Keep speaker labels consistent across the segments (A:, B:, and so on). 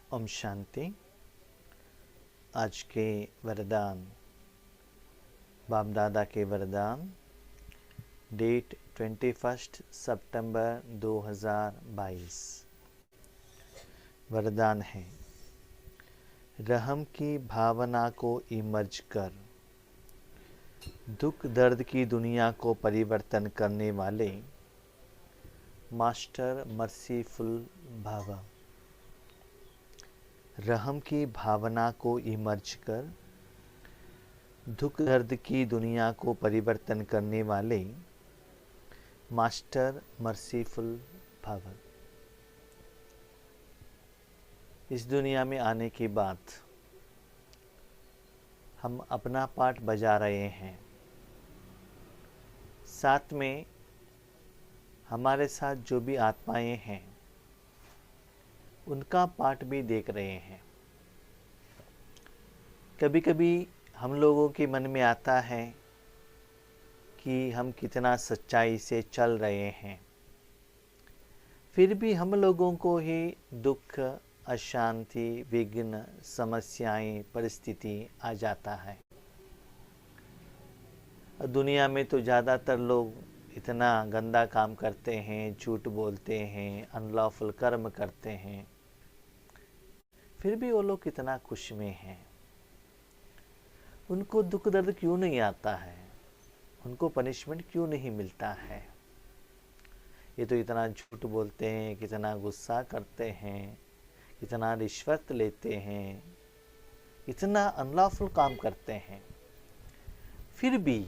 A: ओम शांति। आज के वरदान, बाप दादा के वरदान, डेट 21 सितंबर 2022। वरदान है, रहम की भावना को इमर्ज कर, दुख दर्द की दुनिया को परिवर्तन करने वाले मास्टर मर्सीफुल भव। रहम की भावना को इमर्ज कर, दुख दर्द की दुनिया को परिवर्तन करने वाले मास्टर मर्सीफुल भव। इस दुनिया में आने के बाद हम अपना पार्ट बजा रहे हैं, साथ में हमारे साथ जो भी आत्माएं हैं उनका पार्ट भी देख रहे हैं। कभी कभी हम लोगों के मन में आता है कि हम कितना सच्चाई से चल रहे हैं, फिर भी हम लोगों को ही दुख, अशांति, विघ्न, समस्याएं, परिस्थिति आ जाता है। दुनिया में तो ज़्यादातर लोग इतना गंदा काम करते हैं, झूठ बोलते हैं, अनलॉफुल कर्म करते हैं, फिर भी वो लोग कितना खुश में हैं। उनको दुख दर्द क्यों नहीं आता है? उनको पनिशमेंट क्यों नहीं मिलता है? ये तो इतना झूठ बोलते हैं, कितना गुस्सा करते हैं, कितना रिश्वत लेते हैं, इतना अनलॉफुल काम करते हैं, फिर भी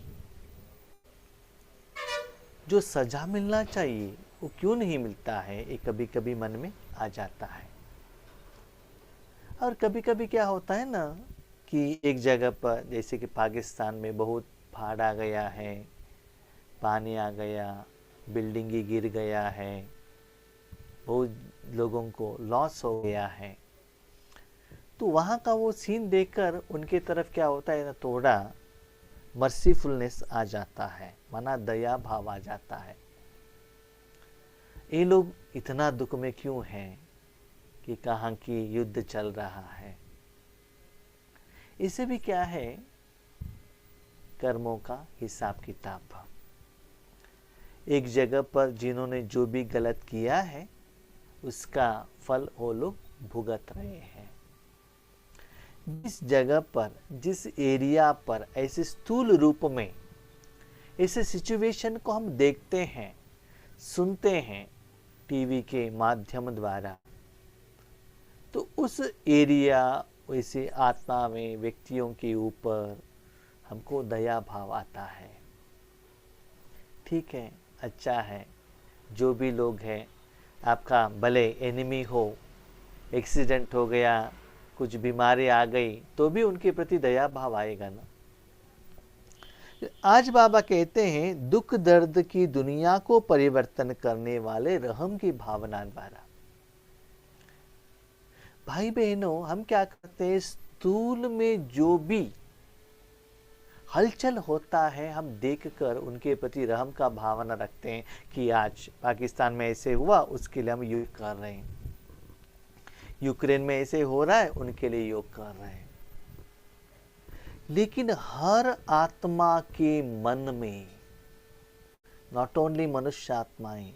A: जो सजा मिलना चाहिए वो क्यों नहीं मिलता है? ये कभी कभी मन में आ जाता है। और कभी कभी क्या होता है ना कि एक जगह पर, जैसे कि पाकिस्तान में बहुत बाढ़ आ गया है, पानी आ गया, बिल्डिंग ही गिर गया है, बहुत लोगों को लॉस हो गया है, तो वहाँ का वो सीन देखकर उनके तरफ क्या होता है ना, थोड़ा मर्सीफुलनेस आ जाता है, माना दया भाव आ जाता है। ये लोग इतना दुख में क्यों हैं कि कहाँ की युद्ध चल रहा है? इसे भी क्या है, कर्मों का हिसाब किताब। एक जगह पर जिन्होंने जो भी गलत किया है उसका फल वो लोग भुगत रहे हैं। जिस जगह पर, जिस एरिया पर ऐसे स्थूल रूप में ऐसे सिचुएशन को हम देखते हैं, सुनते हैं टीवी के माध्यम द्वारा, तो उस एरिया, वैसे आत्मा में, व्यक्तियों के ऊपर हमको दया भाव आता है। ठीक है, अच्छा है, जो भी लोग हैं, आपका भले एनिमी हो, एक्सीडेंट हो गया, कुछ बीमारी आ गई, तो भी उनके प्रति दया भाव आएगा ना। आज बाबा कहते हैं, दुख दर्द की दुनिया को परिवर्तन करने वाले रहम की भावना द्वारा। भाई बहनों, हम क्या करते हैं, स्थूल में जो भी हलचल होता है हम देखकर उनके प्रति रहम का भावना रखते हैं कि आज पाकिस्तान में ऐसे हुआ, उसके लिए हम युद्ध कर रहे हैं, यूक्रेन में ऐसे हो रहा है, उनके लिए योग कर रहे हैं। लेकिन हर आत्मा के मन में, नॉट ओनली मनुष्य आत्माएं,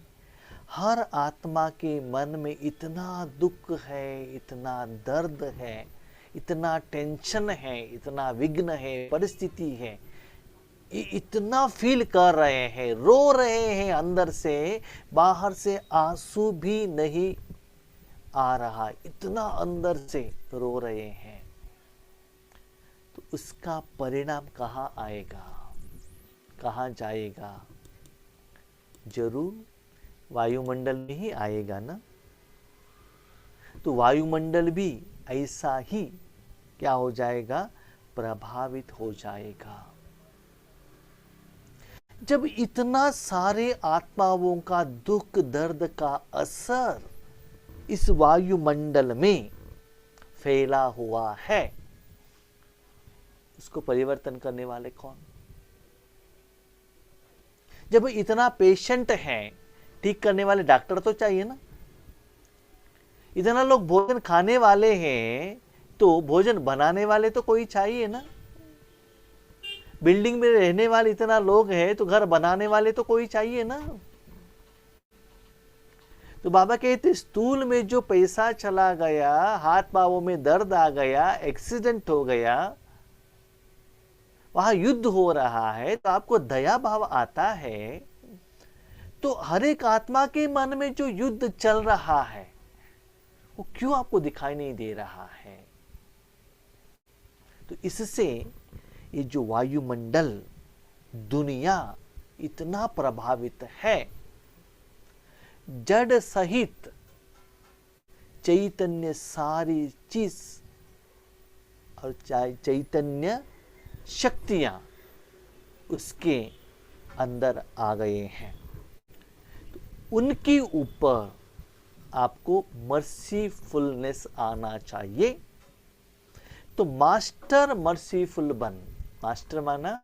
A: हर आत्मा के मन में इतना दुख है, इतना दर्द है, इतना टेंशन है, इतना विघ्न है, परिस्थिति है, इतना फील कर रहे हैं, रो रहे हैं अंदर से, बाहर से आंसू भी नहीं आ रहा, इतना अंदर से रो रहे हैं। तो उसका परिणाम कहाँ आएगा, कहाँ जाएगा? जरूर वायुमंडल में ही आएगा ना। तो वायुमंडल भी ऐसा ही क्या हो जाएगा, प्रभावित हो जाएगा। जब इतना सारे आत्माओं का दुख दर्द का असर इस वायुमंडल में फैला हुआ है, उसको परिवर्तन करने वाले कौन? जब इतना पेशेंट है, ठीक करने वाले डॉक्टर तो चाहिए ना। इतना लोग भोजन खाने वाले हैं तो भोजन बनाने वाले तो कोई चाहिए ना। बिल्डिंग में रहने वाले इतना लोग हैं तो घर बनाने वाले तो कोई चाहिए ना। तो बाबा कहते स्थूल में जो पैसा चला गया, हाथ पांवों में दर्द आ गया, एक्सीडेंट हो गया, वहां युद्ध हो रहा है, तो आपको दया भाव आता है। तो हर एक आत्मा के मन में जो युद्ध चल रहा है वो क्यों आपको दिखाई नहीं दे रहा है? तो इससे ये जो वायुमंडल, दुनिया इतना प्रभावित है। जड़ सहित चैतन्य सारी चीज और चैतन्य शक्तियां उसके अंदर आ गए हैं। तो उनके ऊपर आपको मर्सीफुलनेस आना चाहिए। तो मास्टर मर्सीफुल बन, मास्टर माना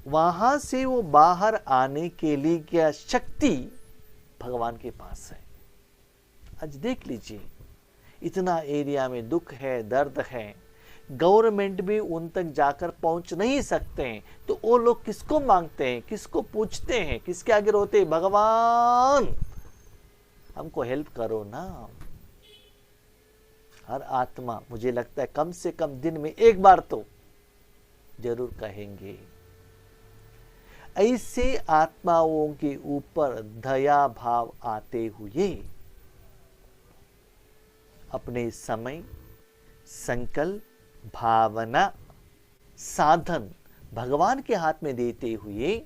A: वहां से वो बाहर आने के लिए क्या शक्ति भगवान के पास है। आज देख लीजिए, इतना एरिया में दुख है, दर्द है, गवर्नमेंट भी उन तक जाकर पहुंच नहीं सकते हैं, तो वो लोग किसको मांगते हैं, किसको पूछते हैं, किसके आगे रोते हैं? भगवान हमको हेल्प करो ना। हर आत्मा मुझे लगता है कम से कम दिन में एक बार तो जरूर कहेंगे। ऐसे आत्माओं के ऊपर दया भाव आते हुए अपने समय, संकल्प, भावना, साधन भगवान के हाथ में देते हुए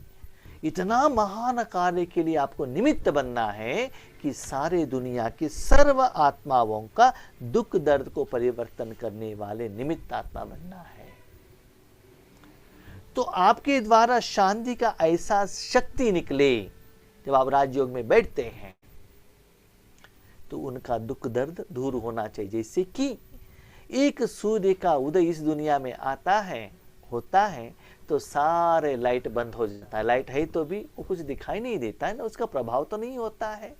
A: इतना महान कार्य के लिए आपको निमित्त बनना है कि सारे दुनिया की सर्व आत्माओं का दुख दर्द को परिवर्तन करने वाले निमित्त आत्मा बनना है। तो आपके द्वारा शांति का ऐसा शक्ति निकले। जब आप राजयोग में बैठते हैं तो उनका दुख दर्द दूर होना चाहिए। जैसे कि एक सूर्य का उदय इस दुनिया में आता है, होता है, तो सारे लाइट बंद हो जाता है। लाइट है तो भी वो कुछ दिखाई नहीं देता है ना, उसका प्रभाव तो नहीं होता है।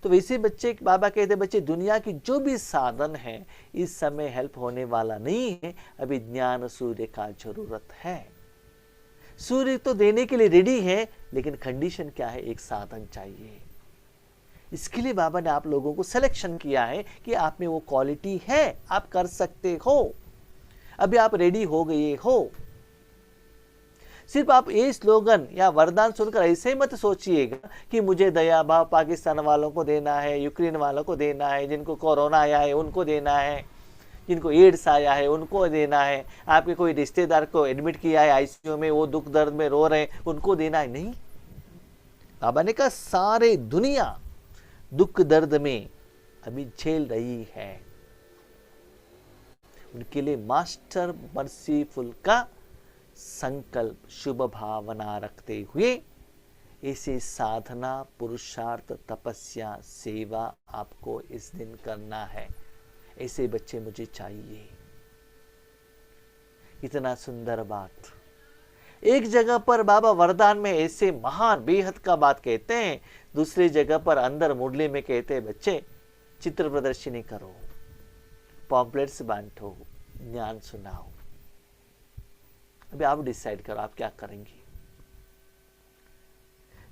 A: तो वैसे बच्चे, बाबा कहते बच्चे दुनिया की जो भी साधन है इस समय हेल्प होने वाला नहीं है। अभी ज्ञान सूर्य का जरूरत है। सूर्य तो देने के लिए रेडी है, लेकिन कंडीशन क्या है? एक साधन चाहिए। इसके लिए बाबा ने आप लोगों को सिलेक्शन किया है कि आप में वो क्वालिटी है, आप कर सकते हो। अभी आप रेडी हो गए हो। सिर्फ आप ये स्लोगन या वरदान सुनकर ऐसे मत सोचिएगा कि मुझे दया भाव पाकिस्तान वालों को देना है, यूक्रेन वालों को देना है, जिनको कोरोना आया है उनको देना है, जिनको एड्स आया है उनको देना है, आपके कोई रिश्तेदार को एडमिट किया है आईसीयू में, वो दुख दर्द में रो रहे हैं, उनको देना है। नहीं, बाबा ने कहा सारे दुनिया दुख दर्द में अभी झेल रही है। उनके लिए मास्टर मर्सीफुल का संकल्प, शुभ भावना रखते हुए ऐसे साधना, पुरुषार्थ, तपस्या, सेवा आपको इस दिन करना है। ऐसे बच्चे मुझे चाहिए। इतना सुंदर बात। एक जगह पर बाबा वरदान में ऐसे महान बेहद का बात कहते हैं, दूसरी जगह पर अंदर मुरली में कहते हैं बच्चे चित्र प्रदर्शनी करो, पॉम्पलेट्स बांटो, ज्ञान सुनाओ। अभी आप डिसाइड करो आप क्या करेंगे।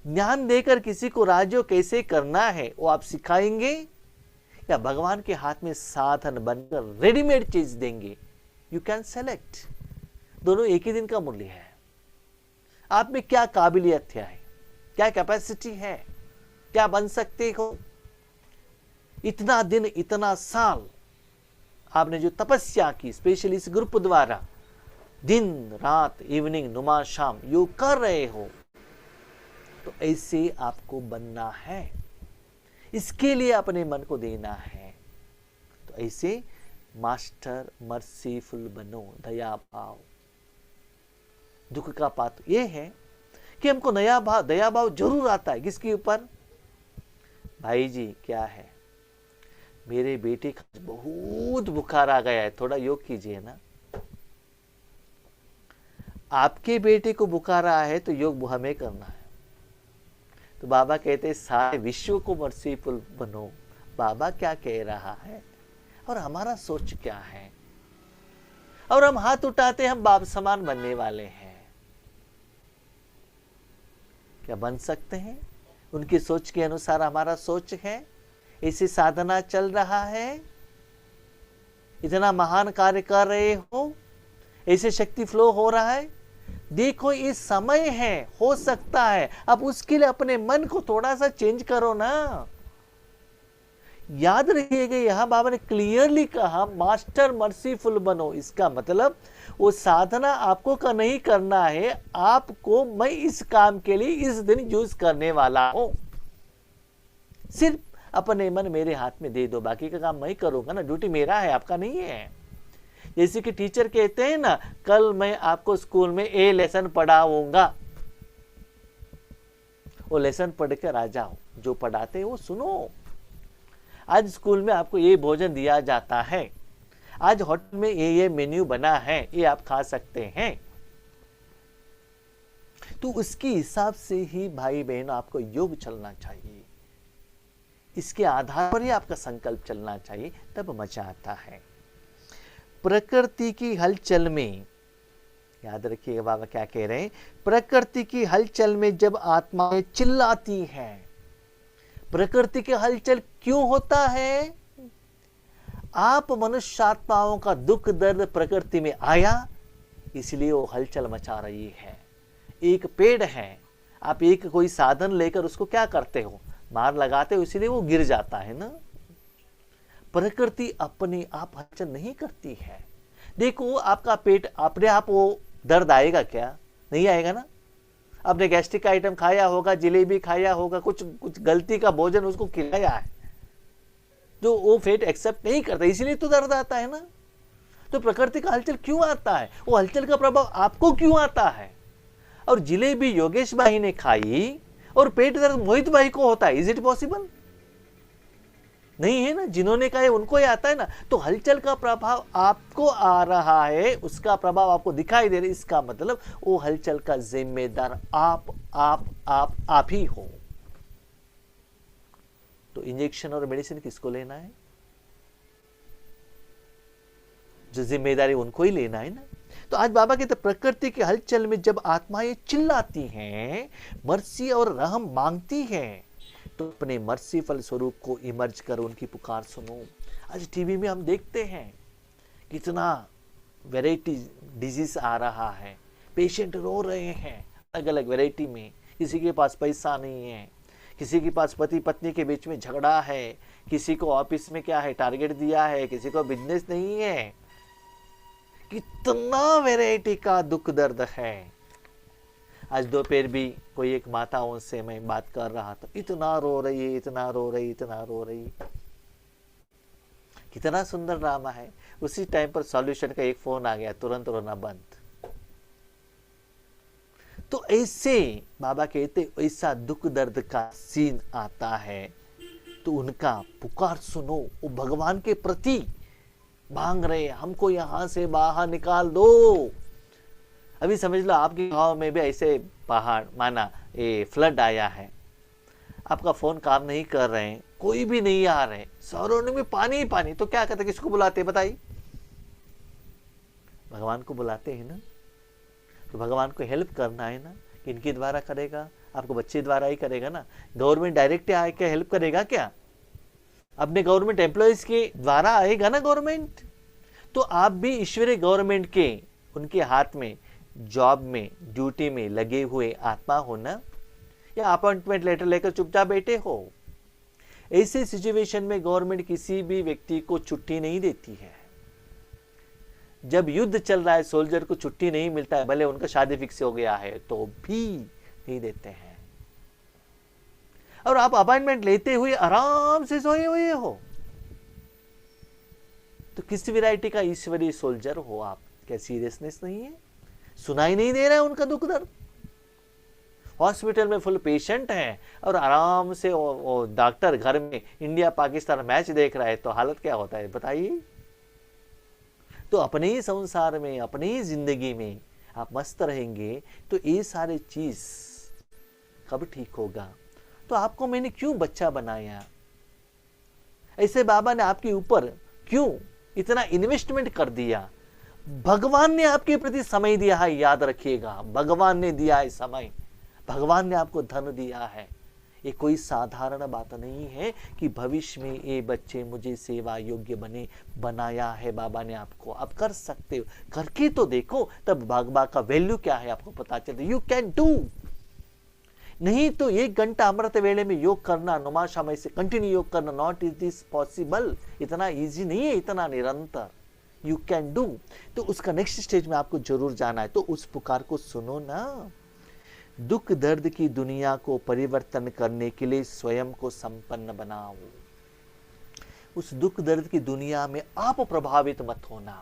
A: ज्ञान देकर किसी को राजयोग कैसे करना है वो आप सिखाएंगे, या भगवान के हाथ में साधन बनकर रेडीमेड चीज देंगे? You can select. दोनों एक ही दिन का मूल्य है। आप में क्या काबिलियत है, क्या कैपेसिटी है, क्या बन सकते हो। इतना दिन, इतना साल आपने जो तपस्या की, स्पेशली इस ग्रुप द्वारा दिन रात, इवनिंग, नुमा शाम योग कर रहे हो, तो ऐसे आपको बनना है। इसके लिए अपने मन को देना है। तो ऐसे मास्टर मर्सीफुल बनो, दया भाव। दुख का पात्र यह है कि हमको दया भाव जरूर आता है। किसके ऊपर? भाई जी क्या है, मेरे बेटे का बहुत बुखार आ गया है, थोड़ा योग कीजिए ना। आपके बेटे को बुखार आया है तो योग हमें करना है। तो बाबा कहते हैं सारे विश्व को मर्सीफुल बनो, बाबा क्या कह रहा है और हमारा सोच क्या है, और हम हाथ उठाते हम बाप समान बनने वाले हैं। क्या बन सकते हैं? उनकी सोच के अनुसार हमारा सोच है, इसी साधना चल रहा है, इतना महान कार्य कर रहे हो, ऐसे शक्ति फ्लो हो रहा है। देखो ये समय है, हो सकता है। अब उसके लिए अपने मन को थोड़ा सा चेंज करो ना। याद रखिएगा, यहां बाबा ने क्लियरली कहा मास्टर मर्सीफुल बनो। इसका मतलब वो साधना आपको का नहीं करना है, आपको मैं इस काम के लिए इस दिन यूज करने वाला हूं। सिर्फ अपने मन मेरे हाथ में दे दो, बाकी का काम मैं करूंगा ना, ड्यूटी मेरा है, आपका नहीं है। जैसे कि टीचर कहते हैं ना, कल मैं आपको स्कूल में ए लेसन पढ़ाऊंगा, वो लेसन पढ़कर आ जाओ, जो पढ़ाते हैं वो सुनो। आज स्कूल में आपको ये भोजन दिया जाता है, आज होटल में ये मेन्यू बना है, ये आप खा सकते हैं। तो उसके हिसाब से ही भाई बहनों आपको योग चलना चाहिए, इसके आधार पर ही आपका संकल्प चलना चाहिए, तब मजा आता है। प्रकृति की हलचल में, याद रखिएगा बाबा क्या कह रहे हैं, प्रकृति की हलचल में जब आत्माएं चिल्लाती हैं। प्रकृति की हलचल क्यों होता है? आप मनुष्य आत्माओं का दुख दर्द प्रकृति में आया, इसलिए वो हलचल मचा रही है। एक पेड़ है, आप एक कोई साधन लेकर उसको क्या करते हो, मार लगाते हो, इसलिए वो गिर जाता है ना। प्रकृति अपने आप हलचल नहीं करती है। देखो आपका पेट अपने आप वो दर्द आएगा क्या? नहीं आएगा ना। आपने गैस्ट्रिक आइटम खाया होगा, जलेबी खाया होगा, कुछ गलती का भोजन उसको खिलाया है, जो वो फेट एक्सेप्ट नहीं करता, इसीलिए तो दर्द आता है ना। तो प्रकृति का हलचल क्यों आता है? वो हलचल का प्रभाव आपको क्यों आता है? और जलेबी योगेश भाई ने खाई और पेट दर्द मोहित भाई को होता है, इज इट पॉसिबल? नहीं है ना। जिन्होंने कहा है उनको ही आता है ना। तो हलचल का प्रभाव आपको आ रहा है, उसका प्रभाव आपको दिखाई दे रहा है, इसका मतलब वो हलचल का जिम्मेदार आप ही हो। तो इंजेक्शन और मेडिसिन किसको लेना है? जो जिम्मेदारी उनको ही लेना है ना। तो आज बाबा कहते प्रकृति की हलचल में जब आत्माएं चिल्लाती हैं, मर्सी और रहम मांगती हैं, तो अपने मर्सीफल स्वरूप को इमर्ज कर उनकी पुकार सुनो। आज टीवी में हम देखते हैं कितना वैरायटी डिजीज आ रहा है, पेशेंट रो रहे हैं अलग अलग वैरायटी में। किसी के पास पैसा नहीं है, किसी के पास पति पत्नी के बीच में झगड़ा है, किसी को ऑफिस में क्या है टारगेट दिया है, किसी को बिजनेस नहीं है। कितना वैरायटी का दुख दर्द है। आज दोपहर भी कोई एक माताओं से मैं बात कर रहा था, इतना रो रही है, इतना रो रही, इतना रो रही। कितना सुंदर ड्रामा है। उसी टाइम पर सॉल्यूशन का एक फोन आ गया, तुरंत रोना बंद। तो ऐसे बाबा कहते ऐसा दुख दर्द का सीन आता है, तो उनका पुकार सुनो। वो भगवान के प्रति मांग रहे, हमको यहां से बाहर निकाल दो। अभी समझ लो आपके गांव में भी ऐसे पहाड़ माना ये फ्लड आया है, आपका फोन काम नहीं कर रहे हैं, कोई भी नहीं आ रहे, सरोने में पानी ही पानी, तो क्या कहते, किसको बुलाते बताइए? भगवान को बुलाते हैं ना। तो भगवान को हेल्प करना है ना, कि इनके द्वारा करेगा, आपको बच्चे द्वारा ही करेगा ना। गवर्नमेंट डायरेक्ट आके हेल्प करेगा क्या? अपने गवर्नमेंट एम्प्लॉयज के द्वारा आएगा ना गवर्नमेंट। तो आप भी ईश्वरीय गवर्नमेंट के उनके हाथ में जॉब में ड्यूटी में लगे हुए आत्मा हो ना, या अपॉइंटमेंट लेटर लेकर चुपचाप बैठे हो? ऐसे सिचुएशन में गवर्नमेंट किसी भी व्यक्ति को छुट्टी नहीं देती है। जब युद्ध चल रहा है, सोल्जर को छुट्टी नहीं मिलता है, भले उनका शादी फिक्स हो गया है तो भी नहीं देते हैं। और आप अपॉइंटमेंट लेते हुए आराम से सोए हुए हो, तो किस वैरायटी का ईश्वरीय सोल्जर हो आप? क्या सीरियसनेस नहीं है? सुनाई नहीं दे रहा है उनका दुख दर्द? हॉस्पिटल में फुल पेशेंट हैं और आराम से वो डॉक्टर घर में इंडिया पाकिस्तान मैच देख रहा है, तो हालत क्या होता है बताइए? तो अपने ही संसार में, अपनी ही जिंदगी में आप मस्त रहेंगे, तो ये सारे चीज कब ठीक होगा? तो आपको मैंने क्यों बच्चा बनाया? ऐसे बाबा ने आपके ऊपर क्यों इतना इन्वेस्टमेंट कर दिया? भगवान ने आपके प्रति समय दिया है, याद रखिएगा, भगवान ने दिया है समय, भगवान ने आपको धन दिया है। ये कोई साधारण बात नहीं है कि भविष्य में ये बच्चे मुझे सेवा योग्य बनाया है बाबा ने आपको। आप कर सकते हो, करके तो देखो, तब बाबा का वैल्यू क्या है आपको पता चलता है। You can do. नहीं तो 1 घंटा अमृत वेले में योग करना, नमाज समय से कंटिन्यू योग करना, नॉट इज दिस पॉसिबल। इतना इजी नहीं है, इतना निरंतर। You can do. तो उसका नेक्स्ट स्टेज में आपको जरूर जाना है। तो उस पुकार को सुनो ना। दुख दर्द की दुनिया को परिवर्तन करने के लिए स्वयं को संपन्न बनाओ। उस दुख दर्द की दुनिया में आप प्रभावित मत होना।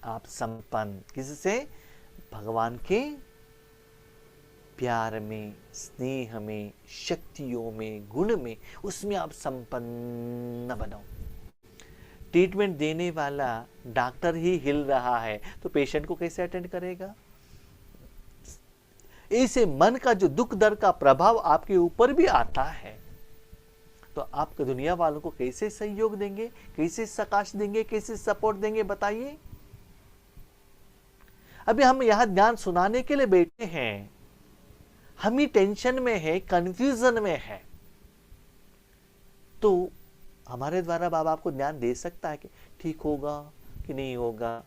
A: आप संपन्न किससे? भगवान के प्यार में, स्नेह में, शक्तियों में, गुण में, उसमें आप संपन्न बनो। ट्रीटमेंट देने वाला डॉक्टर ही हिल रहा है तो पेशेंट को कैसे अटेंड करेगा? ऐसे मन का जो दुख दर्द का प्रभाव आपके ऊपर भी आता है तो आप दुनिया वालों को कैसे सहयोग देंगे, कैसे सकाश देंगे, कैसे सपोर्ट देंगे, बताइए। अभी हम यहां ध्यान सुनाने के लिए बैठे हैं, हम ही टेंशन में है, कंफ्यूजन में है, तो हमारे द्वारा बाबा आपको ज्ञान दे सकता है कि ठीक होगा कि नहीं होगा,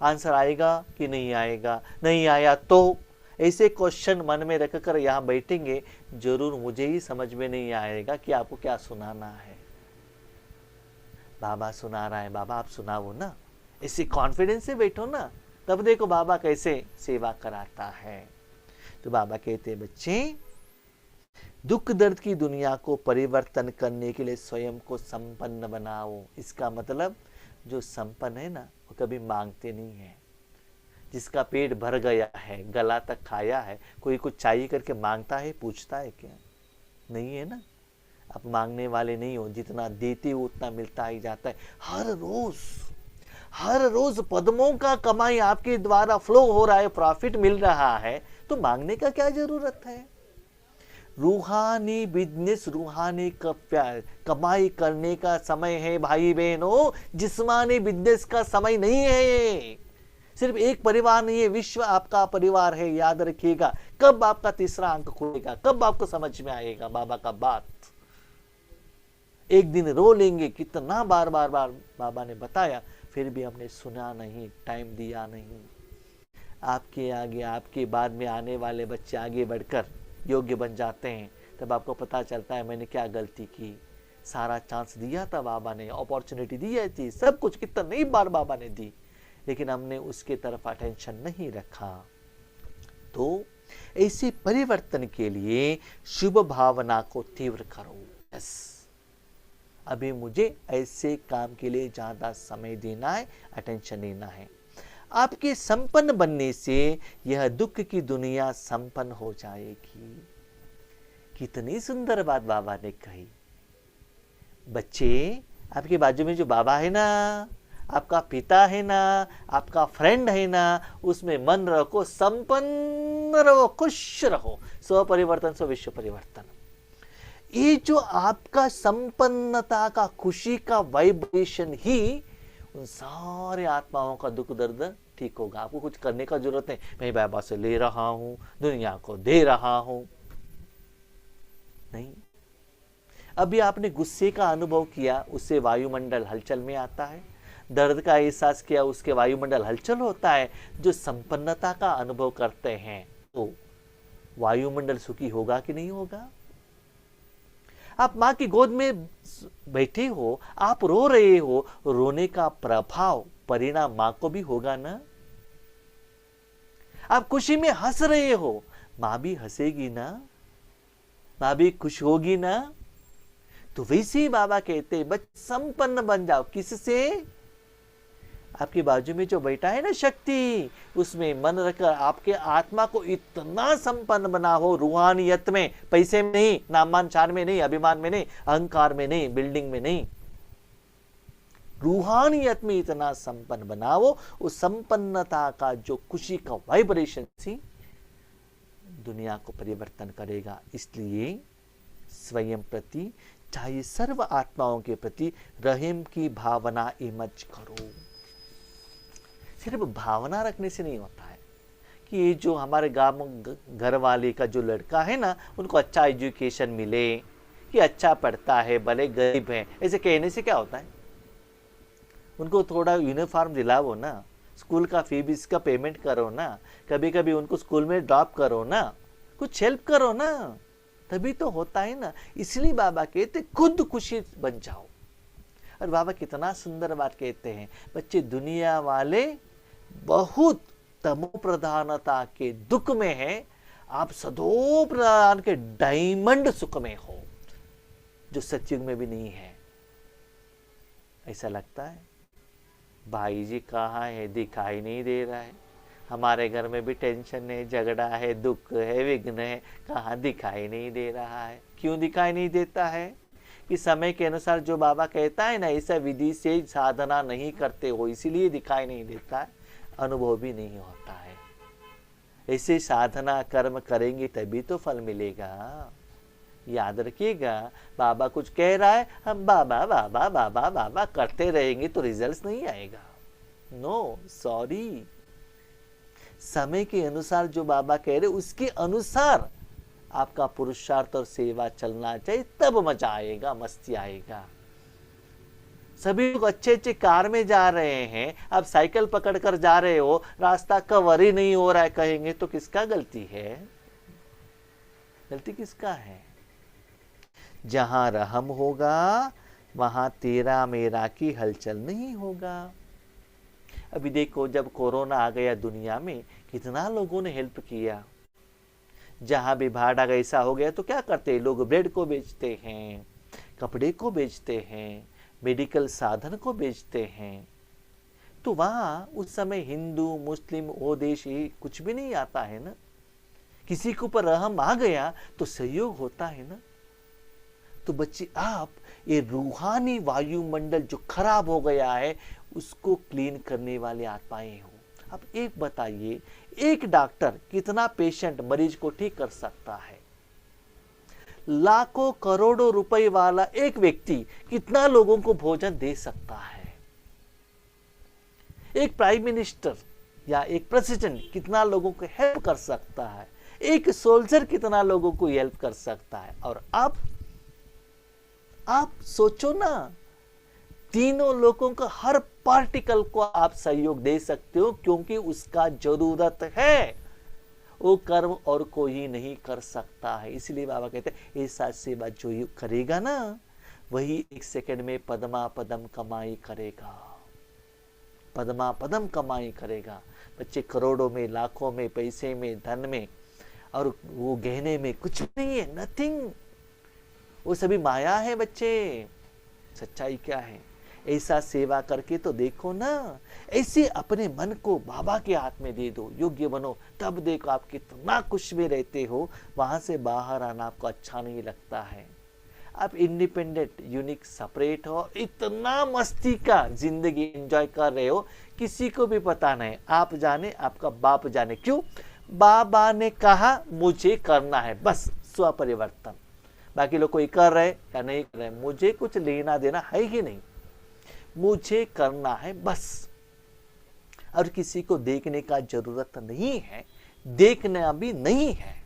A: आंसर आएगा कि नहीं आएगा, नहीं आया तो ऐसे क्वेश्चन मन में रखकर यहां बैठेंगे, जरूर मुझे ही समझ में नहीं आएगा कि आपको क्या सुनाना है। बाबा सुना रहा है, बाबा आप सुनाओ ना, ऐसे कॉन्फिडेंस से बैठो ना, तब देखो बाबा कैसे सेवा कराता है। तो बाबा कहते हैं, बच्चे दुख दर्द की दुनिया को परिवर्तन करने के लिए स्वयं को संपन्न बनाओ। इसका मतलब जो संपन्न है ना, वो कभी मांगते नहीं है। जिसका पेट भर गया है, गला तक खाया है, कोई कुछ चाहिए करके मांगता है, पूछता है क्या? नहीं है ना। आप मांगने वाले नहीं हो, जितना देते हो उतना मिलता ही जाता है। हर रोज पद्मों का कमाई आपके द्वारा फ्लो हो रहा है, प्रॉफिट मिल रहा है, तो मांगने का क्या जरूरत है? रूहानी बिजनेस, रूहानी कमाई करने का समय है भाई बहनों, जिस्मानी बिजनेस का समय नहीं है। सिर्फ एक परिवार नहीं है, विश्व आपका परिवार है, याद रखिएगा। कब आपका तीसरा अंक खुलेगा, कब आपको समझ में आएगा बाबा का बात? एक दिन रो लेंगे, कितना बार बाबा ने बताया, फिर भी हमने सुना नहीं, टाइम दिया नहीं। आपके आगे, आपके बाद में आने वाले बच्चे आगे बढ़कर योग्य बन जाते हैं, तब आपको पता चलता है मैंने क्या गलती की। सारा चांस दिया था बाबा ने, अपॉर्चुनिटी दी थी, सब कुछ कितना नहीं बार बाबा ने दी, लेकिन हमने उसके तरफ अटेंशन नहीं रखा। तो ऐसे परिवर्तन के लिए शुभ भावना को तीव्र करो। यस, अभी मुझे ऐसे काम के लिए ज्यादा समय देना है, अटेंशन देना है। आपके संपन्न बनने से यह दुख की दुनिया संपन्न हो जाएगी। कितनी सुंदर बात बाबा ने कही। बच्चे, आपके बाजू में जो बाबा है ना, आपका पिता है ना, आपका फ्रेंड है ना, उसमें मन रखो, संपन्न रहो, खुश रहो। स्व परिवर्तन स्व विश्व परिवर्तन। ये जो आपका संपन्नता का, खुशी का वाइब्रेशन ही उन सारे आत्माओं का दुख दर्द ठीक होगा। आपको कुछ करने का जरूरत नहीं, मैं बाबा से ले रहा हूं, दुनिया को दे रहा हूं, नहीं। अभी आपने गुस्से का अनुभव किया, उससे वायुमंडल हलचल में आता है। दर्द का एहसास किया, उसके वायुमंडल हलचल होता है। जो संपन्नता का अनुभव करते हैं तो वायुमंडल सुखी होगा कि नहीं होगा? आप मां की गोद में बैठे हो, आप रो रहे हो, रोने का प्रभाव, परिणाम मां को भी होगा ना। आप खुशी में हंस रहे हो, मां भी हंसेगी ना, मां भी खुश होगी ना। तो वैसे ही बाबा कहते बच संपन्न बन जाओ। किससे? आपके बाजू में जो बैठा है ना शक्ति, उसमें मन रखकर आपके आत्मा को इतना संपन्न बना हो, रूहानियत में, पैसे में नहीं, नामान शान में नहीं, अभिमान में नहीं, अहंकार में नहीं, बिल्डिंग में नहीं, रूहानियत में इतना संपन्न बनाओ। उस संपन्नता का जो खुशी का वाइब्रेशन सी दुनिया को परिवर्तन करेगा। इसलिए स्वयं प्रति चाहिए सर्व आत्माओं के प्रति रहम की भावना इमज करो। सिर्फ भावना रखने से नहीं होता है कि ये जो हमारे गांव घर वाले का जो लड़का है ना, उनको अच्छा एजुकेशन मिले, कि अच्छा पढ़ता है, भले गरीब है, ऐसे कहने से क्या होता है? उनको थोड़ा यूनिफॉर्म दिलाओ ना, स्कूल का फीस का पेमेंट करो ना, कभी कभी उनको स्कूल में ड्रॉप करो ना, कुछ हेल्प करो ना, तभी तो होता है ना। इसलिए बाबा कहते खुद खुशी बन जाओ। और बाबा कितना सुंदर बात कहते हैं, बच्चे दुनिया वाले बहुत तमो प्रधानता के दुख में है, आप सदो प्रधान के डायमंड सुख में हो, जो सतयुग में भी नहीं है। ऐसा लगता है भाई जी कहाँ है, दिखाई नहीं दे रहा है। हमारे घर में भी टेंशन है, झगड़ा है, दुख है, विघ्न है, कहाँ दिखाई नहीं दे रहा है। क्यों दिखाई नहीं देता है? कि समय के अनुसार जो बाबा कहता है ना, ऐसा विधि से साधना नहीं करते हो, इसीलिए दिखाई नहीं देता है, अनुभव भी नहीं होता है। ऐसे साधना कर्म करेंगे तभी तो फल मिलेगा। याद रखिएगा, बाबा कुछ कह रहा है, हम बाबा बाबा बाबा बाबा करते रहेंगे तो रिजल्ट्स नहीं आएगा। नो सॉरी, समय के अनुसार जो बाबा कह रहे उसके अनुसार आपका पुरुषार्थ और सेवा चलना चाहिए, तब मजा आएगा, मस्ती आएगा। सभी लोग अच्छे अच्छे कार में जा रहे हैं, आप साइकिल पकड़ कर जा रहे हो, रास्ता कवर ही नहीं हो रहा है, कहेंगे तो किसका गलती है? गलती किसका है? जहां रहम होगा वहां तेरा मेरा की हलचल नहीं होगा। अभी देखो, जब कोरोना आ गया दुनिया में, कितना लोगों ने हेल्प किया। जहां भी भाड़ा ऐसा हो गया तो क्या करते हैं लोग? ब्रेड को बेचते हैं, कपड़े को बेचते हैं, मेडिकल साधन को बेचते हैं। तो वहां उस समय हिंदू मुस्लिम वो देश कुछ भी नहीं आता है ना। किसी के ऊपर रहम आ गया तो सहयोग होता है ना। तो बच्चे, आप ये रूहानी वायुमंडल जो खराब हो गया है उसको क्लीन करने वाले आत्माएं हो। अब एक बताइए, एक डॉक्टर कितना पेशेंट मरीज को ठीक कर सकता है? लाखों करोड़ों रुपए वाला एक व्यक्ति कितना लोगों को भोजन दे सकता है? एक प्राइम मिनिस्टर या एक प्रेसिडेंट कितना लोगों को हेल्प कर सकता है? एक सोल्जर कितना लोगों को हेल्प कर सकता है? और आप सोचो ना, तीनों लोगों का हर पार्टिकल को आप सहयोग दे सकते हो, क्योंकि उसका जरूरत है। वो कर्म और कोई नहीं कर सकता है। इसलिए बाबा कहते हैं ऐसा सेवा जो करेगा ना, वही एक सेकंड में पद्मा पदम कमाई करेगा, पद्मा पदम कमाई करेगा। बच्चे, करोड़ों में, लाखों में, पैसे में, धन में और वो गहने में कुछ नहीं है, नथिंग। वो सभी माया है बच्चे। सच्चाई क्या है? ऐसा सेवा करके तो देखो ना, ऐसे अपने मन को बाबा के हाथ में दे दो, योग्य बनो, तब देखो आप कितना खुश में रहते हो। वहां से बाहर आना आपको अच्छा नहीं लगता है। आप इंडिपेंडेंट, यूनिक, सेपरेट हो, इतना मस्ती का जिंदगी एंजॉय कर रहे हो, किसी को भी पता नहीं, आप जाने, आपका बाप जाने। क्यों? बाबा ने कहा मुझे करना है, बस स्वपरिवर्तन। बाकी लोग कोई कर रहे या नहीं कर रहे, मुझे कुछ लेना देना है ही नहीं, मुझे करना है बस। और किसी को देखने का जरूरत नहीं है, देखना भी नहीं है।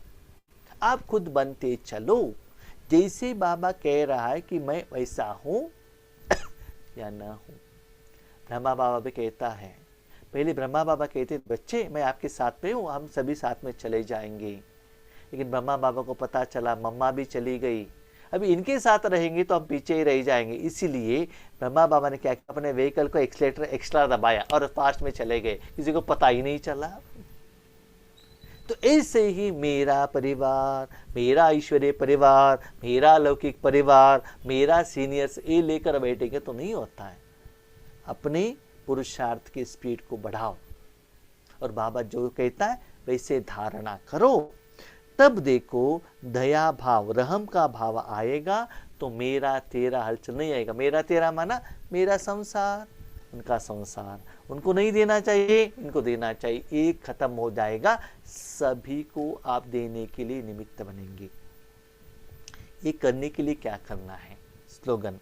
A: आप खुद बनते चलो, जैसे बाबा कह रहा है कि मैं वैसा हूं या ना हूं। ब्रह्मा बाबा भी कहता है, पहले ब्रह्मा बाबा कहते बच्चे मैं आपके साथ में हूं, हम सभी साथ में चले जाएंगे। लेकिन ब्रह्मा बाबा को पता चला मम्मा भी चली गई, अभी इनके साथ रहेंगे तो हम पीछे ही रह जाएंगे। इसीलिए ब्रह्मा बाबा ने क्या किया, अपने व्हीकल को एक्सीलेटर एक्स्ट्रा दबाया और फास्ट में चले गए, किसी को पता ही नहीं चला। तो ऐसे ही मेरा परिवार, मेरा ईश्वरीय परिवार, मेरा लौकिक परिवार, मेरा सीनियर्स ये लेकर बैठेंगे तो नहीं होता है। अपने पुरुषार्थ की स्पीड को बढ़ाओ और बाबा जो कहता है वैसे धारणा करो, तब देखो दया भाव, रहम का भाव आएगा तो मेरा तेरा हलचल नहीं आएगा। मेरा तेरा माना मेरा संसार, उनका संसार, उनको नहीं देना चाहिए, इनको देना चाहिए, एक खत्म हो जाएगा। सभी को आप देने के लिए निमित्त बनेंगे। ये करने के लिए क्या करना है? स्लोगन,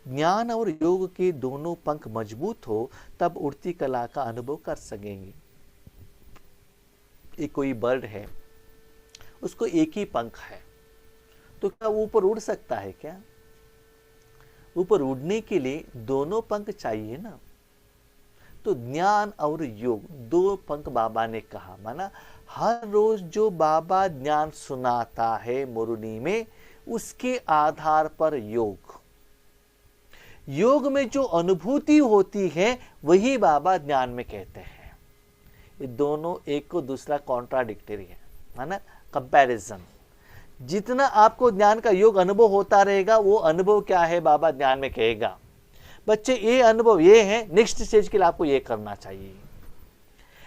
A: ज्ञान और योग के दोनों पंख मजबूत हो तब उड़ती कला का अनुभव कर सकेंगे। एक कोई बर्ड है, उसको एक ही पंख है, तो क्या वो ऊपर उड़ सकता है क्या? ऊपर उड़ने के लिए दोनों पंख चाहिए ना। तो ज्ञान और योग दो पंख बाबा ने कहा, माना हर रोज जो बाबा ज्ञान सुनाता है मुरली में, उसके आधार पर योग में जो अनुभूति होती है वही बाबा ज्ञान में कहते हैं। ये दोनों एक को दूसरा कॉन्ट्राडिक्टरी है, माना कंपैरिजन। जितना आपको ज्ञान का योग अनुभव होता रहेगा, वो अनुभव क्या है बाबा ज्ञान में कहेगा, बच्चे ये अनुभव ये है, नेक्स्ट स्टेज के लिए आपको ये करना चाहिए।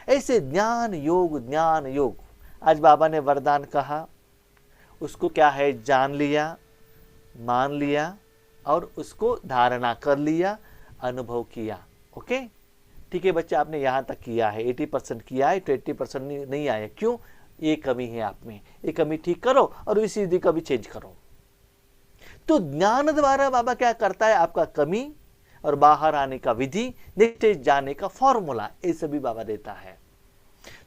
A: ऐसे ज्ञान योग आज बाबा ने वरदान कहा, उसको क्या है जान लिया, मान लिया और उसको धारणा कर लिया, अनुभव किया। ओके ठीक है बच्चे, आपने यहाँ तक किया है, 80% किया है, 20% नहीं आया। क्यों? ये कमी है आप में, ये कमी ठीक करो और इसी विधि का भी चेंज करो। तो ज्ञान द्वारा बाबा क्या करता है, आपका कमी और बाहर आने का विधि, नेक्स्ट जाने का फॉर्मूला, ये सभी बाबा देता है।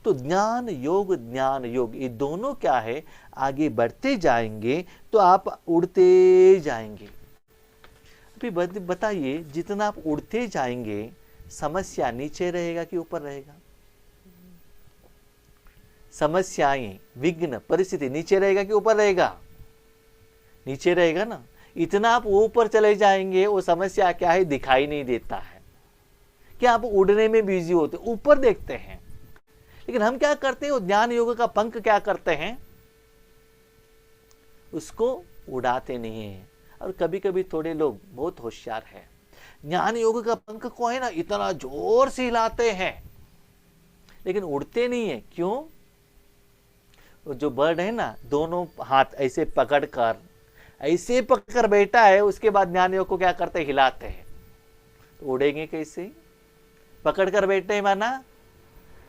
A: तो ज्ञान योग ये दोनों क्या है, आगे बढ़ते जाएंगे तो आप उड़ते जाएंगे। अभी बताइए, जितना आप उड़ते जाएंगे समस्या नीचे रहेगा कि ऊपर रहेगा? समस्याएं, विघ्न, परिस्थिति नीचे रहेगा कि ऊपर रहेगा? नीचे रहेगा ना। इतना आप ऊपर चले जाएंगे, वो समस्या क्या है दिखाई नहीं देता है। क्या आप उड़ने में बिजी होते, ऊपर देखते हैं। लेकिन हम क्या करते हैं, वो ज्ञान योग का पंख क्या करते हैं, उसको उड़ाते नहीं है। और कभी कभी थोड़े लोग बहुत होशियार है, ज्ञान योग का पंख को है ना इतना जोर से हिलाते हैं, लेकिन उड़ते नहीं है। क्यों? जो बर्ड है ना, दोनों हाथ ऐसे पकड़कर बैठा है, उसके बाद ज्ञान योग को क्या करते हैं, हिलाते हैं। तो उड़ेंगे कैसे? पकड़कर बैठे माना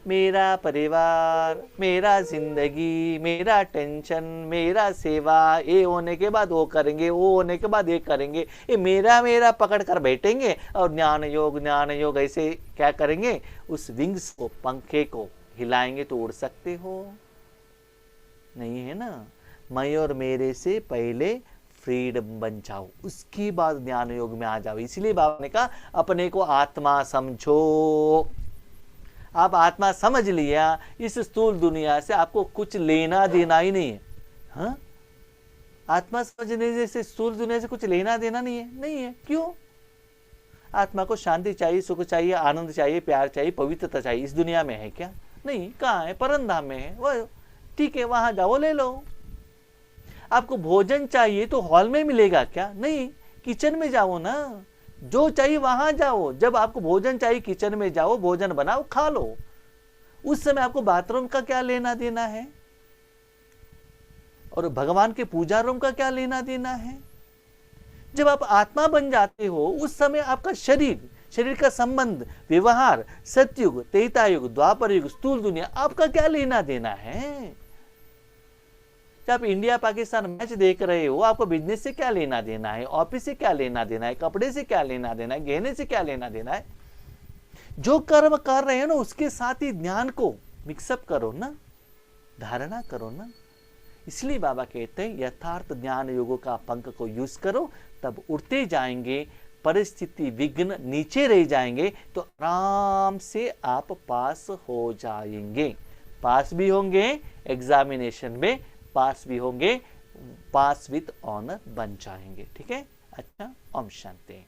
A: मेरा परिवार, मेरा जिंदगी, मेरा टेंशन, मेरा सेवा, ये होने के बाद वो करेंगे, वो होने के बाद ये करेंगे, ये मेरा पकड़ कर बैठेंगे और ज्ञान योग ऐसे क्या करेंगे, उस विंग्स को, पंखे को हिलाएंगे तो उड़ सकते हो? नहीं है ना। मैं और मेरे से पहले फ्रीडम बन जाओ, उसके बाद ज्ञान योग में आ जाओ। इसलिए बाबा ने कहा अपने को आत्मा समझो। आप आत्मा समझ लिया, इस स्थूल दुनिया से आपको कुछ लेना देना ही नहीं है। हाँ, आत्मा समझने से स्थूल दुनिया से कुछ लेना देना नहीं है। नहीं है। क्यों? आत्मा को शांति चाहिए, सुख चाहिए, आनंद चाहिए, प्यार चाहिए, पवित्रता चाहिए। इस दुनिया में है क्या? नहीं। कहाँ है? परमधाम में है। वो ठीक है, वहां जाओ ले लो। आपको भोजन चाहिए तो हॉल में मिलेगा क्या? नहीं, किचन में जाओ ना। जो चाहिए वहां जाओ। जब आपको भोजन चाहिए किचन में जाओ, भोजन बनाओ, खा लो। उस समय आपको बाथरूम का क्या लेना देना है, और भगवान के पूजा रूम का क्या लेना देना है? जब आप आत्मा बन जाते हो, उस समय आपका शरीर का संबंध, व्यवहार, सतयुग, त्रेता युग, द्वापर युग, स्थूल दुनिया, आपका क्या लेना देना है? जब आप इंडिया पाकिस्तान मैच देख रहे हो, आपको बिजनेस से क्या लेना देना है, ऑफिस से क्या लेना देना है, कपड़े से क्या लेना देना है, गहने से क्या लेना देना है? जो कर्म कर रहे हैं ना, उसके साथ ही ज्ञान को मिक्सअप करो ना, धारणा करो ना। इसलिए बाबा कहते हैं यथार्थ ज्ञान योगों का पंख को यूज करो, तब उड़ते जाएंगे। परिस्थिति विघ्न नीचे रह जाएंगे तो आराम से आप पास हो जाएंगे। पास भी होंगे एग्जामिनेशन में, पास भी होंगे, पास विद ऑनर बन जाएंगे। ठीक है। अच्छा, ओम शांति।